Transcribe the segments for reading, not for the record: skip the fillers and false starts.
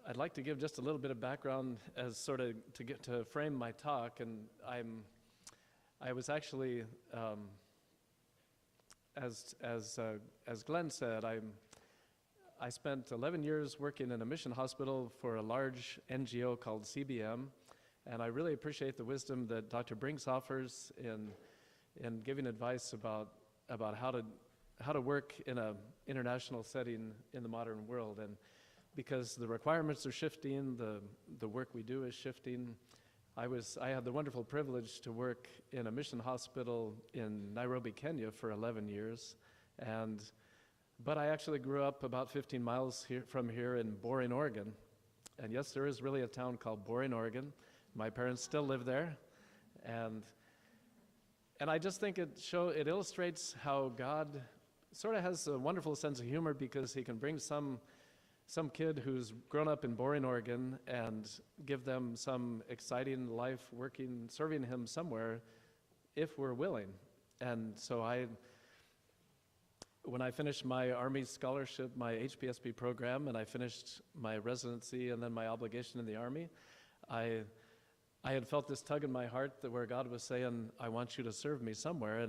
I'd like to give just a little bit of background as sort of to frame my talk, and I was actually, as Glenn said, I spent 11 years working in a mission hospital for a large NGO called CBM, and I really appreciate the wisdom that Dr. Brinks offers in giving advice about how to work in an international setting in the modern world. And because the requirements are shifting, the work we do is shifting. I had the wonderful privilege to work in a mission hospital in Nairobi, Kenya for 11 years. But I actually grew up about 15 miles from here in Boring, Oregon. And yes, there is really a town called Boring, Oregon. My parents still live there. And I just think it illustrates how God sort of has a wonderful sense of humor, because he can bring some kid who's grown up in Boring, Oregon, and give them some exciting life serving him somewhere, if we're willing. And so when I finished my Army scholarship, my HPSP program, and I finished my residency and then my obligation in the Army, I had felt this tug in my heart where God was saying, I want you to serve me somewhere.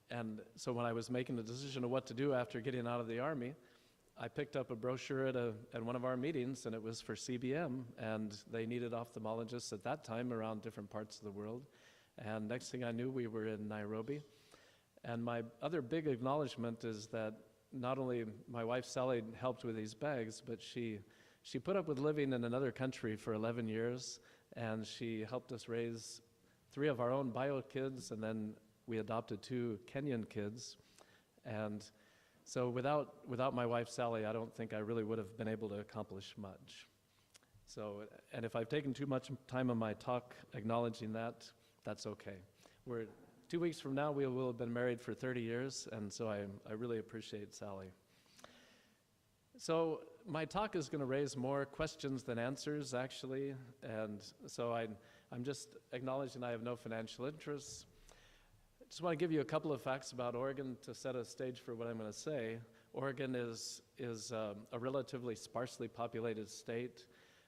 And so when I was making the decision of what to do after getting out of the Army, I picked up a brochure at one of our meetings, and it was for CBM, and they needed ophthalmologists at that time around different parts of the world. And next thing I knew, we were in Nairobi. And my other big acknowledgement is that not only my wife Sally helped with these bags, but she put up with living in another country for 11 years, and she helped us raise 3 of our own bio kids, and then we adopted 2 Kenyan kids. And so without my wife Sally, I don't think I really would have been able to accomplish much. So, and if I've taken too much time on my talk acknowledging that, that's okay. 2 weeks from now, we will have been married for 30 years, and so I really appreciate Sally. So my talk is going to raise more questions than answers, actually, and so I'm just acknowledging I have no financial interests. I just want to give you a couple of facts about Oregon to set a stage for what I'm going to say. Oregon is a relatively sparsely populated state.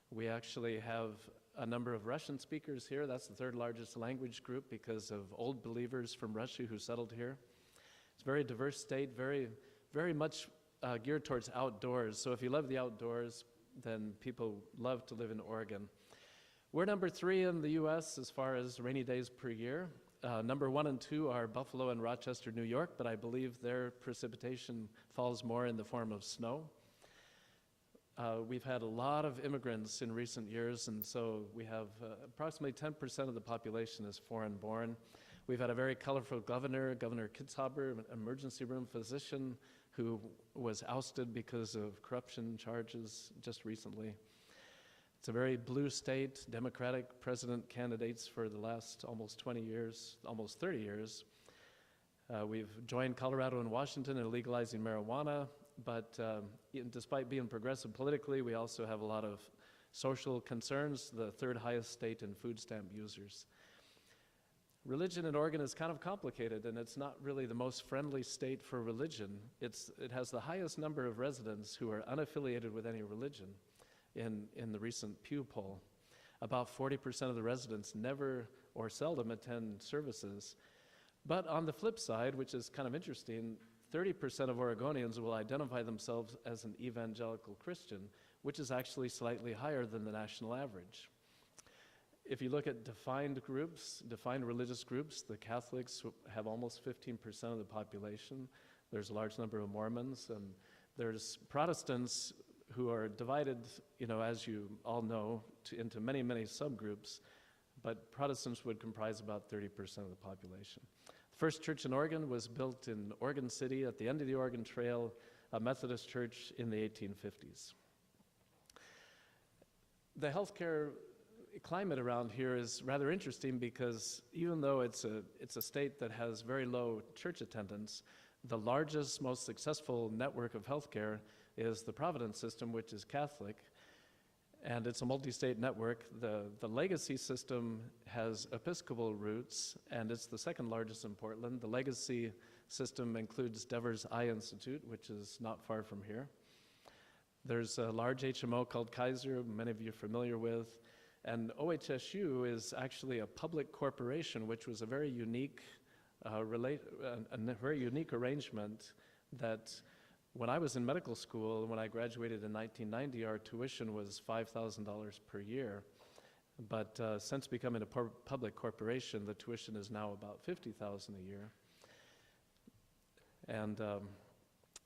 We actually have a number of Russian speakers here. That's the 3rd largest language group because of old believers from Russia who settled here. It's a very diverse state, very, very much geared towards outdoors. So if you love the outdoors, then people love to live in Oregon. We're number 3 in the US as far as rainy days per year. Number 1 and 2 are Buffalo and Rochester, New York, but I believe their precipitation falls more in the form of snow. We've had a lot of immigrants in recent years, and so we have approximately 10% of the population is foreign-born. We've had a very colorful governor, Governor Kitzhaber, an emergency room physician who was ousted because of corruption charges just recently. It's a very blue state, Democratic president candidates for the last almost 20 years, almost 30 years. We've joined Colorado and Washington in legalizing marijuana, but despite being progressive politically, we also have a lot of social concerns, the 3rd highest state in food stamp users. Religion in Oregon is kind of complicated, and it's not really the most friendly state for religion. It has the highest number of residents who are unaffiliated with any religion in the recent Pew poll. About 40% of the residents never or seldom attend services. But on the flip side, which is kind of interesting, 30% of Oregonians will identify themselves as an evangelical Christian, which is actually slightly higher than the national average. If you look at defined religious groups, the Catholics have almost 15% of the population. There's a large number of Mormons, and there's Protestants who are divided, as you all know, into many, many subgroups, but Protestants would comprise about 30% of the population. The first church in Oregon was built in Oregon City at the end of the Oregon Trail, a Methodist church in the 1850s. The healthcare climate around here is rather interesting because even though it's a state that has very low church attendance, the largest, most successful network of healthcare is the Providence system, which is Catholic, and it's a multi-state network. The Legacy system has Episcopal roots, and it's the 2nd largest in Portland. The Legacy system includes Devers Eye Institute, which is not far from here. There's a large HMO called Kaiser, many of you are familiar with, and OHSU is actually a public corporation, which was a very unique, very unique arrangement that when I was in medical school, when I graduated in 1990, our tuition was $5,000 per year. But since becoming a public corporation, the tuition is now about $50,000 a year. And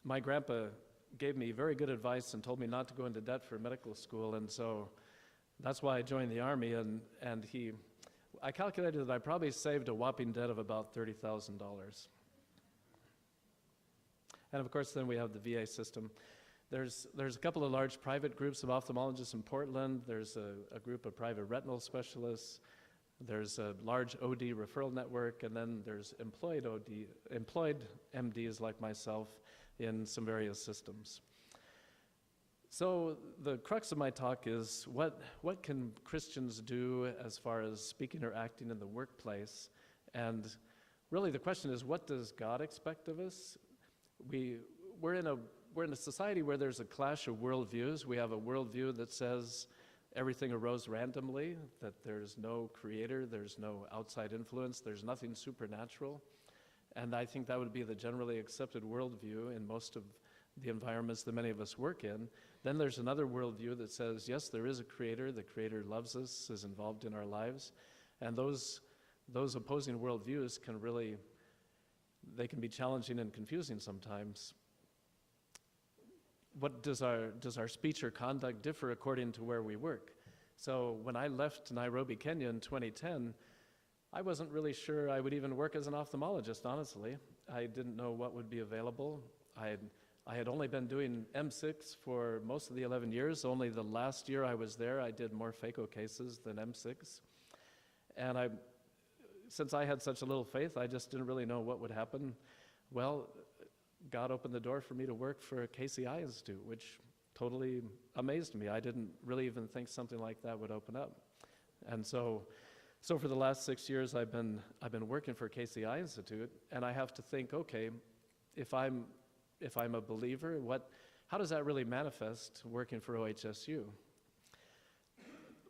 my grandpa gave me very good advice and told me not to go into debt for medical school, and so that's why I joined the Army, and I calculated that I probably saved a whopping debt of about $30,000. And of course, then we have the VA system. There's a couple of large private groups of ophthalmologists in Portland. There's a group of private retinal specialists. There's a large OD referral network, and then there's employed MDs like myself in some various systems. So the crux of my talk is what can Christians do as far as speaking or acting in the workplace? And really the question is, what does God expect of us? We're in a society where there's a clash of worldviews. We have a worldview that says everything arose randomly, that there's no creator, there's no outside influence, there's nothing supernatural. And I think that would be the generally accepted worldview in most of the environments that many of us work in. Then there's another worldview that says, yes, there is a creator, the creator loves us, is involved in our lives. And those opposing worldviews they can be challenging and confusing sometimes. What does our speech or conduct differ according to where we work? So when I left Nairobi, Kenya in 2010, I wasn't really sure I would even work as an ophthalmologist, honestly. I didn't know what would be available. I had only been doing M6 for most of the 11 years. Only the last year I was there, I did more phaco cases than M6. And since I had such a little faith, I just didn't really know what would happen. Well, God opened the door for me to work for Casey Eye Institute, which totally amazed me. I didn't really even think something like that would open up. And so for the last 6 years, I've been working for Casey Eye Institute, and I have to think, okay, if I'm a believer, how does that really manifest working for OHSU?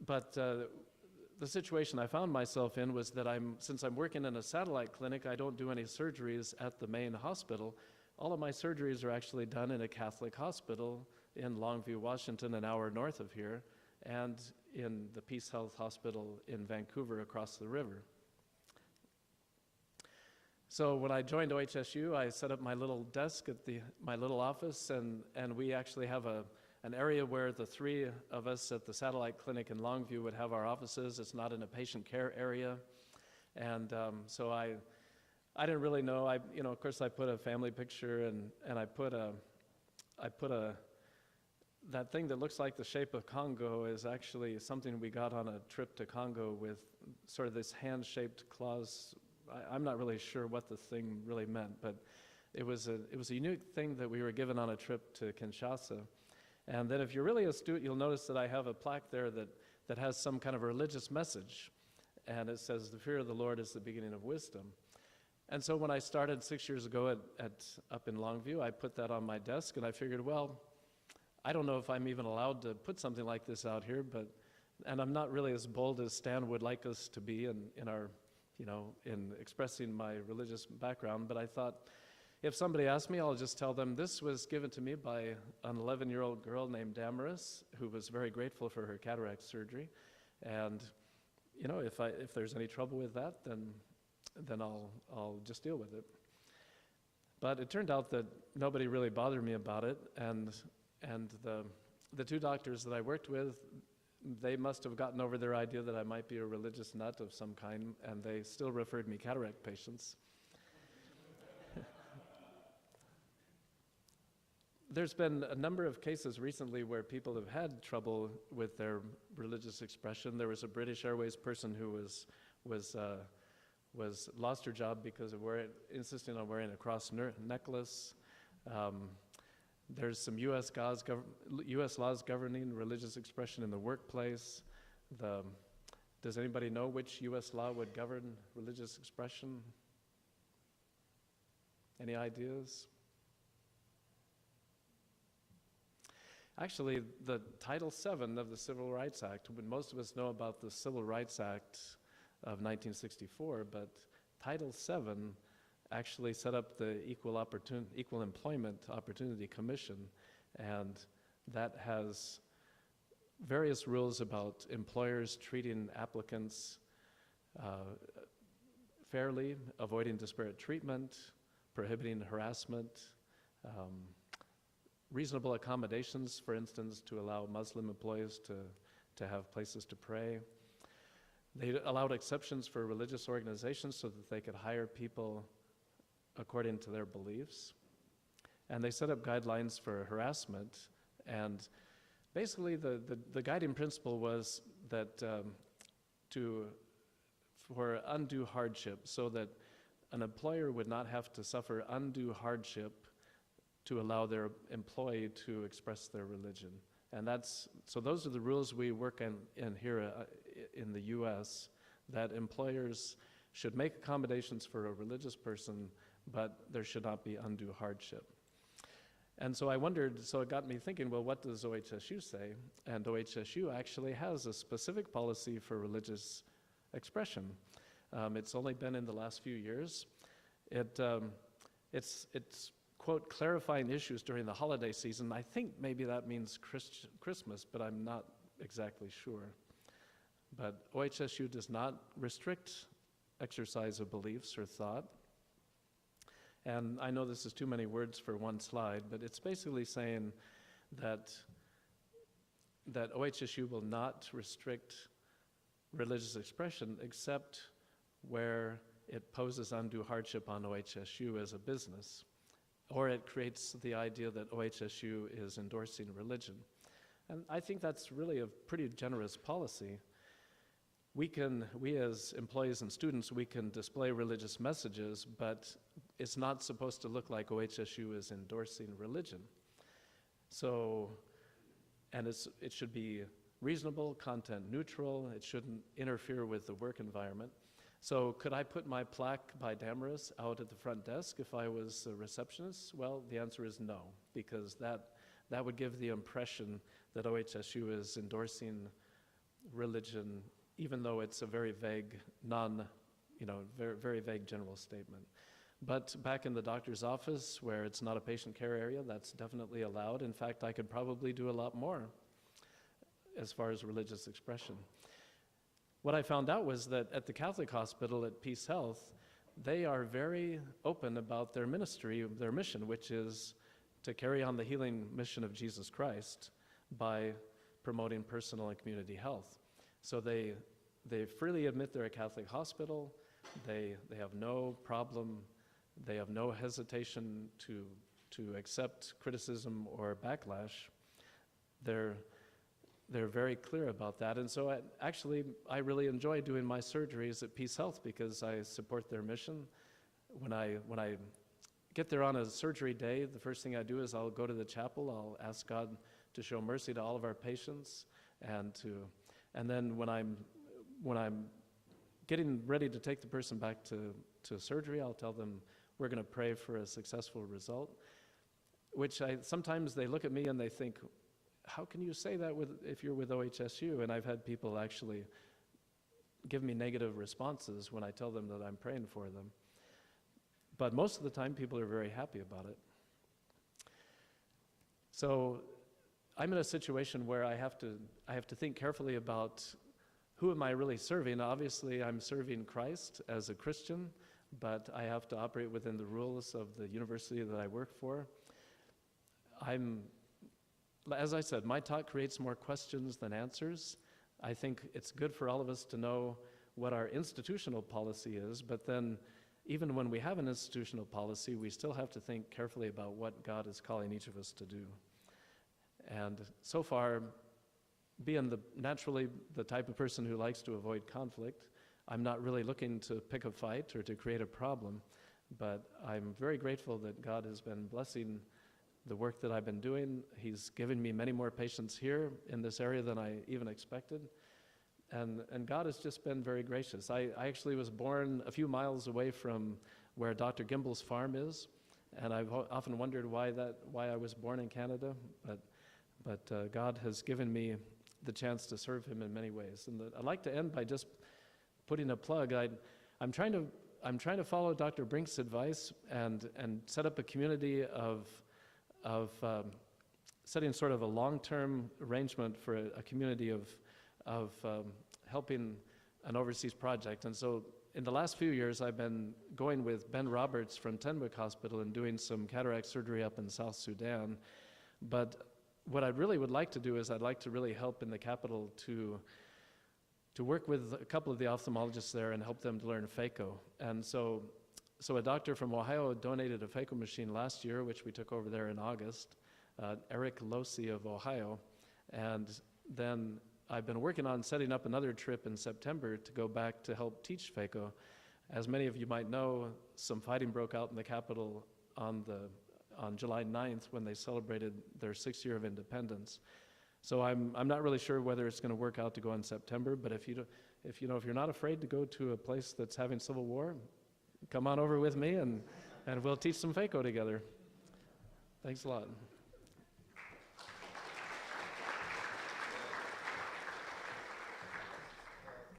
But the situation I found myself in was that since I'm working in a satellite clinic, I don't do any surgeries at the main hospital. All of my surgeries are actually done in a Catholic hospital in Longview, Washington, an hour north of here, and in the Peace Health Hospital in Vancouver across the river. So when I joined OHSU, I set up my little desk at my little office, and we actually have an area where the three of us at the satellite clinic in Longview would have our offices. It's not in a patient care area. And so I didn't really know. Of course, I put a family picture, and I put that thing that looks like the shape of Congo is actually something we got on a trip to Congo with sort of this hand-shaped claws. I'm not really sure what the thing really meant, but it was a unique thing that we were given on a trip to Kinshasa. And then if you're really astute, you'll notice that I have a plaque there that has some kind of a religious message. And it says, "The fear of the Lord is the beginning of wisdom." And so when I started 6 years ago up in Longview, I put that on my desk, and I figured, well, I don't know if I'm even allowed to put something like this out here, and I'm not really as bold as Stan would like us to be in expressing my religious background, but I thought, if somebody asked me, I'll just tell them this was given to me by an 11-year-old girl named Damaris, who was very grateful for her cataract surgery. And if there's any trouble with that, then I'll just deal with it. But it turned out that nobody really bothered me about it, and the two doctors that I worked with, they must have gotten over their idea that I might be a religious nut of some kind, and they still referred me cataract patients. There's been a number of cases recently where people have had trouble with their religious expression. There was a British Airways person who was lost her job because of insisting on wearing a cross necklace. There's some U.S. laws governing religious expression in the workplace. Does anybody know which U.S. law would govern religious expression? Any ideas? Actually, the Title VII of the Civil Rights Act, when most of us know about the Civil Rights Act of 1964, but Title VII actually set up the Equal Employment Opportunity Commission, and that has various rules about employers treating applicants fairly, avoiding disparate treatment, prohibiting harassment, reasonable accommodations, for instance, to allow Muslim employees to have places to pray. They allowed exceptions for religious organizations so that they could hire people according to their beliefs. And they set up guidelines for harassment. And basically the guiding principle was that for undue hardship, so that an employer would not have to suffer undue hardship to allow their employee to express their religion. And so those are the rules we work in here in the US, that employers should make accommodations for a religious person, but there should not be undue hardship. And so I wondered, so it got me thinking, well, what does OHSU say? And OHSU actually has a specific policy for religious expression. It's only been in the last few years. It's quote, clarifying issues during the holiday season. I think maybe that means Christmas, but I'm not exactly sure. But OHSU does not restrict exercise of beliefs or thought. And I know this is too many words for one slide, but it's basically saying that OHSU will not restrict religious expression except where it poses undue hardship on OHSU as a business, or it creates the idea that OHSU is endorsing religion. And I think that's really a pretty generous policy. We as employees and students, we can display religious messages, but it's not supposed to look like OHSU is endorsing religion. So, and it should be reasonable, content neutral, it shouldn't interfere with the work environment. So could I put my plaque by Damaris out at the front desk if I was a receptionist? Well, the answer is no, because that would give the impression that OHSU is endorsing religion, even though it's a very vague, very vague general statement. But back in the doctor's office, where it's not a patient care area, that's definitely allowed. In fact, I could probably do a lot more as far as religious expression. What I found out was that at the Catholic hospital at Peace Health, they are very open about their ministry, their mission, which is to carry on the healing mission of Jesus Christ by promoting personal and community health. So they freely admit they're a Catholic hospital. They have no problem, they have no hesitation to accept criticism or backlash. They're very clear about that. And so I really enjoy doing my surgeries at Peace Health because I support their mission. When I get there on a surgery day, the first thing I do is I'll go to the chapel, I'll ask God to show mercy to all of our patients, and then when I'm getting ready to take the person back to surgery, I'll tell them we're going to pray for a successful result, which sometimes they look at me and they think, how can you say that if you're with OHSU? And I've had people actually give me negative responses when I tell them that I'm praying for them. But most of the time, people are very happy about it. So I'm in a situation where I have to think carefully about who am I really serving. Obviously, I'm serving Christ as a Christian, but I have to operate within the rules of the university that I work for. As I said, my talk creates more questions than answers. I think it's good for all of us to know what our institutional policy is, but then even when we have an institutional policy, we still have to think carefully about what God is calling each of us to do. And so far, being naturally the type of person who likes to avoid conflict, I'm not really looking to pick a fight or to create a problem, but I'm very grateful that God has been blessing the work that I've been doing. He's given me many more patients here in this area than I even expected. And God has just been very gracious. I actually was born a few miles away from where Dr. Gimbel's farm is, and I've often wondered why I was born in Canada, but God has given me the chance to serve him in many ways. And I'd like to end by just putting a plug. I'm trying to follow Dr. Brink's advice and set up a community of setting sort of a long-term arrangement for a community of helping an overseas project. And so in the last few years, I've been going with Ben Roberts from Tenwick Hospital and doing some cataract surgery up in South Sudan. But what I really would like to do is I'd like to really help in the capital to work with a couple of the ophthalmologists there and help them to learn phaco. And so a doctor from Ohio donated a phaco machine last year, which we took over there in August, Eric Losi of Ohio. And then I've been working on setting up another trip in September to go back to help teach phaco. As many of you might know, some fighting broke out in the capital on July 9th when they celebrated their 6th year of independence. So I'm not really sure whether it's going to work out to go in September, but if you're not afraid to go to a place that's having civil war, come on over with me and we'll teach some phaco together. Thanks a lot.